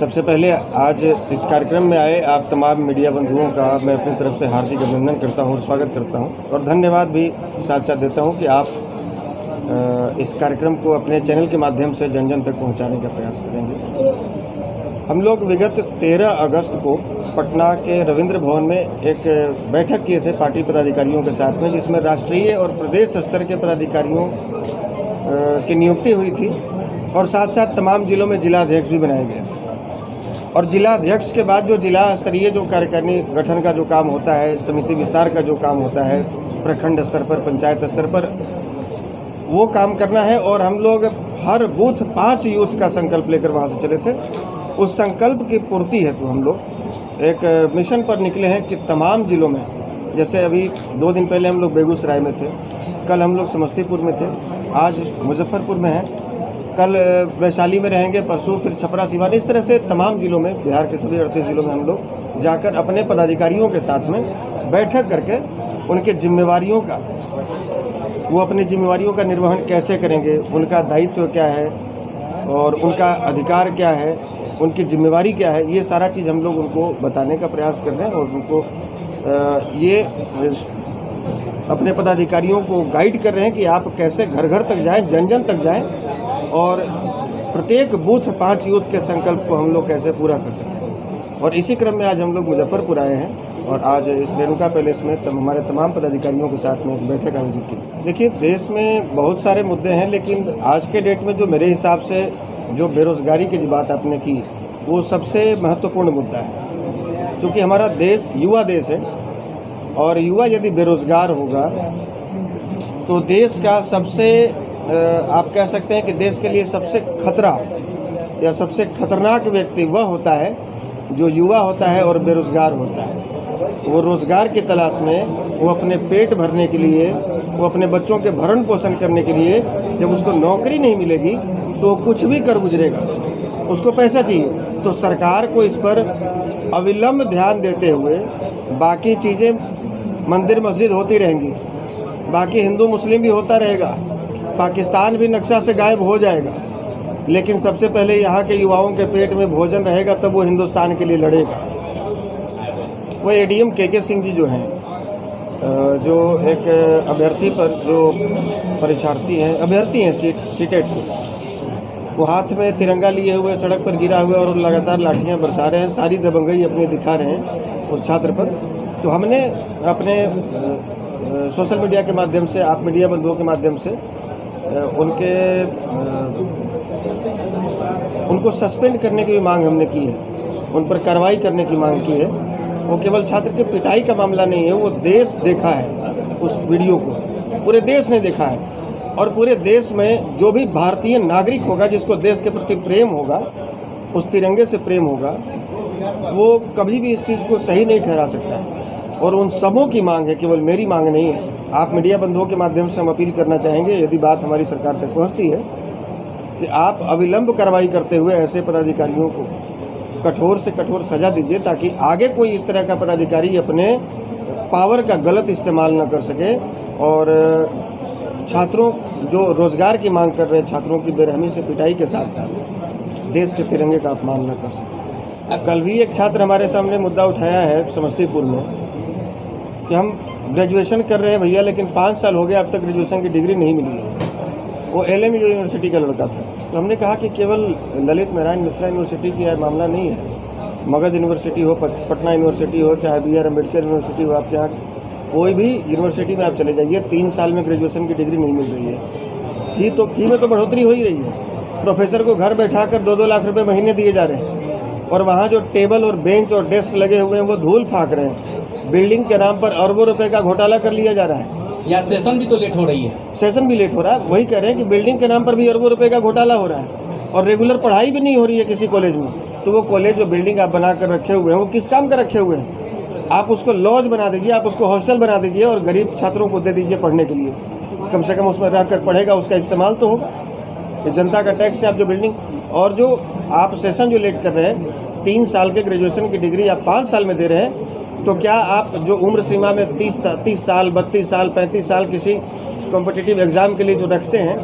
सबसे पहले आज इस कार्यक्रम में आए आप तमाम मीडिया बंधुओं का मैं अपनी तरफ से हार्दिक अभिनंदन करता हूं और स्वागत करता हूं और धन्यवाद भी साथ साथ देता हूं कि आप इस कार्यक्रम को अपने चैनल के माध्यम से जन जन तक पहुंचाने का प्रयास करेंगे। हम लोग विगत 13 अगस्त को पटना के रविंद्र भवन में एक बैठक किए थे पार्टी पदाधिकारियों के साथ में, जिसमें राष्ट्रीय और प्रदेश स्तर के पदाधिकारियों की नियुक्ति हुई थी और साथ साथ तमाम जिलों में जिलाध्यक्ष भी बनाए गए थे। और जिलाध्यक्ष के बाद जो जिला स्तरीय जो कार्यकारिणी गठन का जो काम होता है, समिति विस्तार का जो काम होता है, प्रखंड स्तर पर, पंचायत स्तर पर वो काम करना है। और हम लोग हर बूथ 5 यूथ का संकल्प लेकर वहाँ से चले थे। उस संकल्प की पूर्ति है तो हम लोग एक मिशन पर निकले हैं कि तमाम जिलों में, जैसे अभी 2 दिन पहले हम लोग बेगूसराय में थे, कल हम लोग समस्तीपुर में थे, आज मुजफ्फरपुर में हैं, कल वैशाली में रहेंगे, परसों फिर छपरा सिवान। इस तरह से तमाम जिलों में, बिहार के सभी 38 जिलों में हम लोग जाकर अपने पदाधिकारियों के साथ में बैठक करके उनके जिम्मेवारियों का, वो अपनी जिम्मेवारियों का निर्वहन कैसे करेंगे, उनका दायित्व क्या है और उनका अधिकार क्या है, उनकी जिम्मेवारी क्या है, ये सारा चीज़ हम लोग उनको बताने का प्रयास कर रहे हैं और उनको ये अपने पदाधिकारियों को गाइड कर रहे हैं कि आप कैसे घर घर तक जाएं, जन जन तक जाएं और प्रत्येक बूथ 5 यूथ के संकल्प को हम लोग कैसे पूरा कर सकें। और इसी क्रम में आज हम लोग मुजफ्फरपुर आए हैं और आज इस रेणुका पैलेस में हमारे तमाम पदाधिकारियों के साथ में एक बैठक आयोजित की। देखिए, देश में बहुत सारे मुद्दे हैं, लेकिन आज के डेट में जो मेरे हिसाब से जो बेरोज़गारी की बात आपने की, वो सबसे महत्वपूर्ण मुद्दा है। क्योंकि हमारा देश युवा देश है और युवा यदि बेरोज़गार होगा तो देश का सबसे आप कह सकते हैं कि देश के लिए सबसे खतरा या सबसे खतरनाक व्यक्ति वह होता है जो युवा होता है और बेरोज़गार होता है। वो रोज़गार की तलाश में, वो अपने पेट भरने के लिए, वो अपने बच्चों के भरण पोषण करने के लिए, जब उसको नौकरी नहीं मिलेगी तो कुछ भी कर गुजरेगा, उसको पैसा चाहिए। तो सरकार को इस पर अविलंब ध्यान देते हुए, बाकी चीज़ें मंदिर मस्जिद होती रहेंगी, बाकी हिंदू मुस्लिम भी होता रहेगा, पाकिस्तान भी नक्शा से गायब हो जाएगा, लेकिन सबसे पहले यहाँ के युवाओं के पेट में भोजन रहेगा, तब वो हिंदुस्तान के लिए लड़ेगा। वो एडीएम के सिंह जी जो हैं, जो एक अभ्यर्थी पर जो परीक्षार्थी हैं, अभ्यर्थी हैं सीटेट के, वो हाथ में तिरंगा लिए हुए सड़क पर गिरा हुआ और लगातार लाठियाँ बरसा रहे हैं, सारी दबंगई अपनी दिखा रहे हैं उस छात्र पर। तो हमने अपने सोशल मीडिया के माध्यम से, आप मीडिया बंधुओं के माध्यम से उनको सस्पेंड करने की भी मांग हमने की है, उन पर कार्रवाई करने की मांग की है। वो केवल छात्र की पिटाई का मामला नहीं है, वो देश देखा है उस वीडियो को, पूरे देश ने देखा है। और पूरे देश में जो भी भारतीय नागरिक होगा, जिसको देश के प्रति प्रेम होगा, उस तिरंगे से प्रेम होगा, वो कभी भी इस चीज़ को सही नहीं ठहरा सकता है। और उन सबों की मांग है, केवल मेरी मांग नहीं है। आप मीडिया बंधुओं के माध्यम से हम अपील करना चाहेंगे, यदि बात हमारी सरकार तक पहुंचती है, कि आप अविलंब कार्रवाई करते हुए ऐसे पदाधिकारियों को कठोर से कठोर सज़ा दीजिए, ताकि आगे कोई इस तरह का पदाधिकारी अपने पावर का गलत इस्तेमाल न कर सके और छात्रों जो रोज़गार की मांग कर रहे हैं, छात्रों की बेरहमी से पिटाई के साथ साथ देश के तिरंगे का अपमान न कर सके। कल भी एक छात्र हमारे सामने मुद्दा उठाया है समस्तीपुर में कि हम ग्रेजुएशन कर रहे हैं भैया, लेकिन 5 साल हो गया, अब तक ग्रेजुएशन की डिग्री नहीं मिली है। वो LMU यूनिवर्सिटी का लड़का था। तो हमने कहा कि केवल ललित नारायण मिथिला यूनिवर्सिटी की यह मामला नहीं है, मगध यूनिवर्सिटी हो, पटना यूनिवर्सिटी हो, चाहे BR अम्बेडकर यूनिवर्सिटी हो, आपके यहाँ कोई भी यूनिवर्सिटी में आप चले जाइए, 3 साल में ग्रेजुएशन की डिग्री नहीं मिल रही है। फी में तो बढ़ोतरी हो ही रही है। प्रोफेसर को घर बैठा कर 2-2 लाख रुपये महीने दिए जा रहे हैं और वहाँ जो टेबल और बेंच और डेस्क लगे हुए हैं वो धूल फाँक रहे हैं। बिल्डिंग के नाम पर अरबों रुपए का घोटाला कर लिया जा रहा है। या सेशन भी तो लेट हो रही है। सेशन भी लेट हो रहा है। वही कह रहे हैं कि बिल्डिंग के नाम पर भी अरबों रुपए का घोटाला हो रहा है और रेगुलर पढ़ाई भी नहीं हो रही है किसी कॉलेज में। तो वो कॉलेज जो बिल्डिंग आप बना कर रखे हुए हैं, वो किस काम का रखे हुए हैं? आप उसको लॉज बना दीजिए, आप उसको हॉस्टल बना दीजिए और गरीब छात्रों को दे दीजिए पढ़ने के लिए। कम से कम उसमें रह कर पढ़ेगा, उसका इस्तेमाल तो होगा। ये जनता का टैक्स से आप जो बिल्डिंग और जो आप सेशन जो लेट कर रहे हैं, 3 साल के ग्रेजुएशन की डिग्री आप 5 साल में दे रहे हैं, तो क्या आप जो उम्र सीमा में 30 साल, 32 साल, 35 साल किसी कॉम्पिटिटिव एग्ज़ाम के लिए जो रखते हैं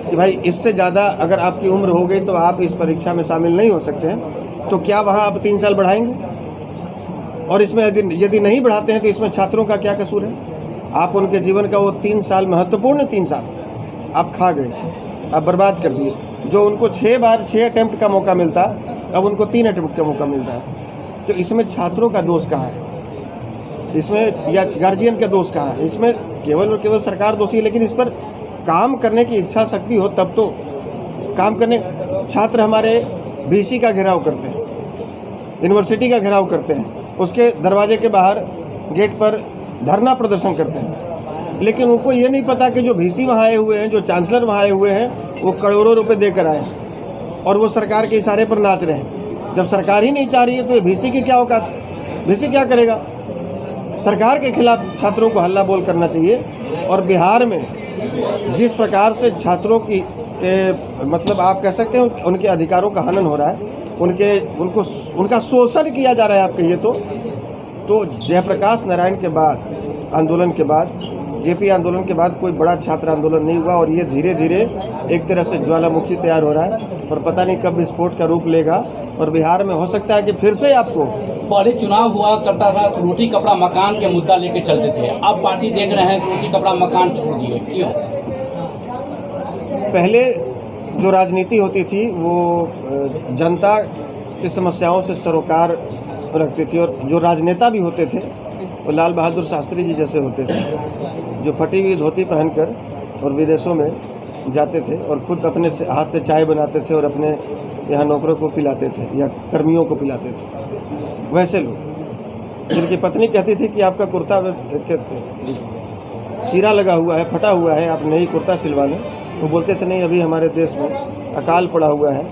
कि भाई इससे ज़्यादा अगर आपकी उम्र हो गई तो आप इस परीक्षा में शामिल नहीं हो सकते हैं, तो क्या वहाँ आप 3 साल बढ़ाएंगे? और इसमें यदि नहीं बढ़ाते हैं तो इसमें छात्रों का क्या कसूर है? आप उनके जीवन का वो 3 साल, महत्वपूर्ण 3 साल आप खा गए, आप बर्बाद कर दिए। जो उनको 6 अटेम्प्ट का मौका मिलता, अब उनको 3 अटेम्प्ट का मौका मिलता है। तो इसमें छात्रों का दोष कहाँ है? इसमें या गार्जियन का दोष कहाँ है? इसमें केवल और केवल सरकार दोषी है। लेकिन इस पर काम करने की इच्छा शक्ति हो तब तो काम करने। छात्र हमारे बीसी का घेराव करते हैं, यूनिवर्सिटी का घेराव करते हैं, उसके दरवाजे के बाहर गेट पर धरना प्रदर्शन करते हैं। लेकिन उनको ये नहीं पता कि जो बीसी वहाँ आए हुए हैं, जो चांसलर वहाँ आए हुए हैं, वो करोड़ों रुपए देकर आए और वो सरकार के इशारे पर नाच रहे हैं। जब सरकार ही नहीं चाह रही है तो ये बीसी की क्या औकात? बीसी क्या करेगा? सरकार के खिलाफ छात्रों को हल्ला बोल करना चाहिए। और बिहार में जिस प्रकार से छात्रों की मतलब आप कह सकते हैं उनके अधिकारों का हनन हो रहा है, उनका शोषण किया जा रहा है, आप कहिए तो जयप्रकाश नारायण के बाद, आंदोलन के बाद, जेपी आंदोलन के बाद कोई बड़ा छात्र आंदोलन नहीं हुआ और ये धीरे धीरे एक तरह से ज्वालामुखी तैयार हो रहा है और पता नहीं कब विस्फोट का रूप लेगा। और बिहार में हो सकता है कि फिर से आपको, पहले चुनाव हुआ करता था तो रोटी कपड़ा मकान के मुद्दा लेके चलते थे, अब पार्टी देख रहे हैं रोटी कपड़ा मकान छोड़ दिए, क्यों? पहले जो राजनीति होती थी वो जनता की समस्याओं से सरोकार रखती थी और जो राजनेता भी होते थे वो लाल बहादुर शास्त्री जी जैसे होते थे, जो फटी हुई धोती पहनकर और विदेशों में जाते थे और खुद अपने हाथ से चाय बनाते थे और अपने यहाँ नौकरों को पिलाते थे या कर्मियों को पिलाते थे। वैसे लोग जिनकी पत्नी कहती थी कि आपका कुर्ता चीरा लगा हुआ है, फटा हुआ है, आप नई कुर्ता सिलवा लें, वो बोलते थे नहीं, अभी हमारे देश में अकाल पड़ा हुआ है,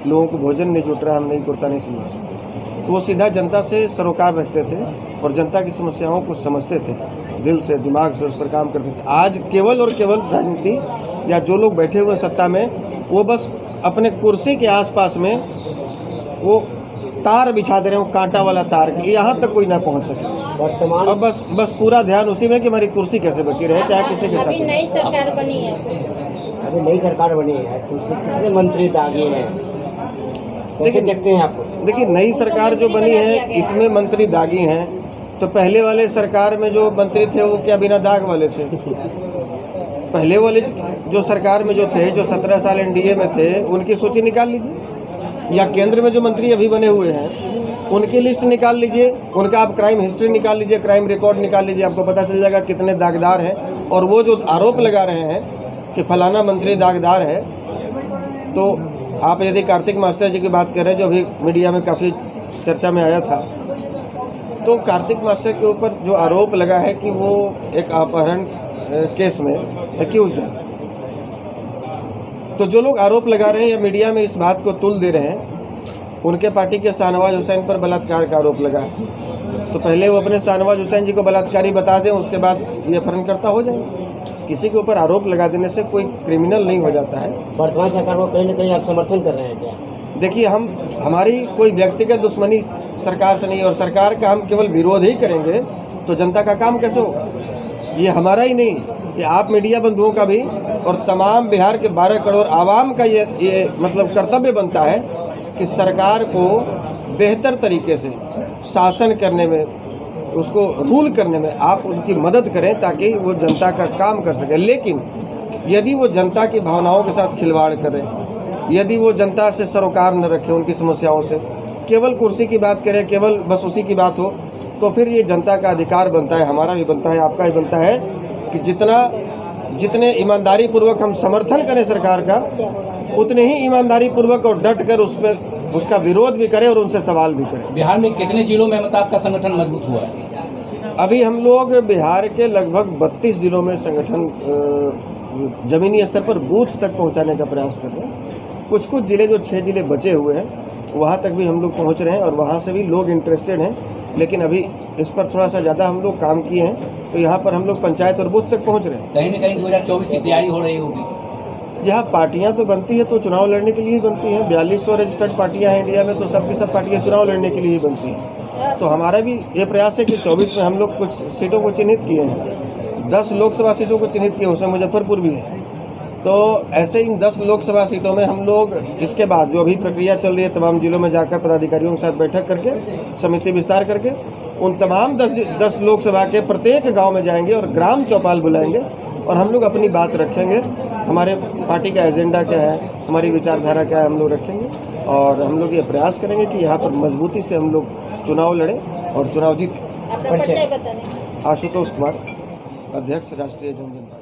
लोगों को भोजन नहीं जुट रहा, हम नई कुर्ता नहीं सिलवा सकते। तो वो सीधा जनता से सरोकार रखते थे और जनता की समस्याओं को समझते थे, दिल से, दिमाग से उस पर काम करते थे। आज केवल और केवल राजनीति या जो लोग बैठे हुए सत्ता में, वो बस अपने कुर्सी के आसपास में वो तार बिछा दे रहे हो, कांटा वाला तार, यहाँ तक कोई ना पहुँच सके। और बस पूरा ध्यान उसी में कि हमारी कुर्सी कैसे बची रहे, चाहे किसी के साथ। अभी नई सरकार बनी है, अभी नई सरकार बनी है तो उसमें कितने मंत्री दागी हैं, कैसे देखते हैं आपको? देखिए, नई सरकार जो बनी है इसमें मंत्री दागी हैं, तो पहले वाले सरकार में जो मंत्री थे वो क्या बिना दाग वाले थे? पहले वाले जो सरकार में जो थे, जो 17 साल एनडीए में थे, उनकी सूची निकाल लीजिए, या केंद्र में जो मंत्री अभी बने हुए हैं उनकी लिस्ट निकाल लीजिए, उनका आप क्राइम हिस्ट्री निकाल लीजिए, क्राइम रिकॉर्ड निकाल लीजिए, आपको पता चल जाएगा कितने दागदार हैं। और वो जो आरोप लगा रहे हैं कि फलाना मंत्री दागदार है, तो आप यदि कार्तिक मास्टर जी की बात करें जो अभी मीडिया में काफ़ी चर्चा में आया था, तो कार्तिक मास्टर के ऊपर जो आरोप लगा है कि वो एक अपहरण केस में एक्यूज्ड है, तो जो लोग आरोप लगा रहे हैं या मीडिया में इस बात को तुल दे रहे हैं, उनके पार्टी के शाहनवाज हुसैन पर बलात्कार का आरोप लगा है, तो पहले वो अपने शाहनवाज हुसैन जी को बलात्कारी बता दें, उसके बाद ये अपहरणकर्ता हो जाएंगे। किसी के ऊपर आरोप लगा देने से कोई क्रिमिनल नहीं हो जाता है। वर्तमान सरकार को कहीं ना कहीं आप समर्थन कर रहे हैं क्या? देखिए, हमारी कोई व्यक्तिगत दुश्मनी सरकार से नहीं है और सरकार का हम केवल विरोध ही करेंगे तो जनता का काम कैसे होगा? ये हमारा ही नहीं, ये आप मीडिया बंधुओं का भी और तमाम बिहार के 12 करोड़ आवाम का ये मतलब कर्तव्य बनता है कि सरकार को बेहतर तरीके से शासन करने में, उसको रूल करने में आप उनकी मदद करें ताकि वो जनता का काम कर सके। लेकिन यदि वो जनता की भावनाओं के साथ खिलवाड़ करें, यदि वो जनता से सरोकार न रखे, उनकी समस्याओं से केवल कुर्सी की बात करें, केवल बस उसी की बात हो, तो फिर ये जनता का अधिकार बनता है, हमारा भी बनता है, आपका भी बनता है कि जितने ईमानदारी पूर्वक हम समर्थन करें सरकार का, उतने ही ईमानदारी पूर्वक और डट कर उस पर उसका विरोध भी करें और उनसे सवाल भी करें। बिहार में कितने जिलों में मतलब आपका संगठन मजबूत हुआ है? अभी हम लोग बिहार के लगभग 32 जिलों में संगठन ज़मीनी स्तर पर बूथ तक पहुंचाने का प्रयास कर रहे हैं। कुछ जिले जो 6 जिले बचे हुए हैं वहां तक भी हम लोग पहुंच रहे हैं और वहां से भी लोग इंटरेस्टेड हैं, लेकिन अभी इस पर थोड़ा सा ज़्यादा हम लोग काम किए हैं, तो यहाँ पर हम लोग पंचायत और बूथ तक पहुँच रहे हैं। कहीं न कहीं 2024 की तैयारी हो रही होगी। जहाँ पार्टियां तो बनती है तो चुनाव लड़ने के लिए ही बनती हैं। 4200 रजिस्टर्ड पार्टियां हैं इंडिया में, तो सब की सब पार्टियां चुनाव लड़ने के लिए ही बनती हैं। तो हमारा भी ये प्रयास है कि 24 में हम लोग कुछ सीटों को चिन्हित किए हैं, 10 लोकसभा सीटों को चिन्हित किए, उसमें मुजफ्फरपुर भी है। तो ऐसे इन 10 लोकसभा सीटों में हम लोग इसके बाद जो अभी प्रक्रिया चल रही है, तमाम जिलों में जाकर पदाधिकारियों के साथ बैठक करके, समिति विस्तार करके, उन तमाम 10 लोकसभा के प्रत्येक गांव में जाएंगे और ग्राम चौपाल बुलाएंगे और हम लोग अपनी बात रखेंगे। हमारे पार्टी का एजेंडा क्या है, हमारी विचारधारा क्या है, हम लोग रखेंगे और हम लोग ये प्रयास करेंगे कि यहाँ पर मजबूती से हम लोग चुनाव लड़ें और चुनाव जीतें। अपना परिचय बताने। आशुतोष कुमार, अध्यक्ष राष्ट्रीय जनजन पार्टी।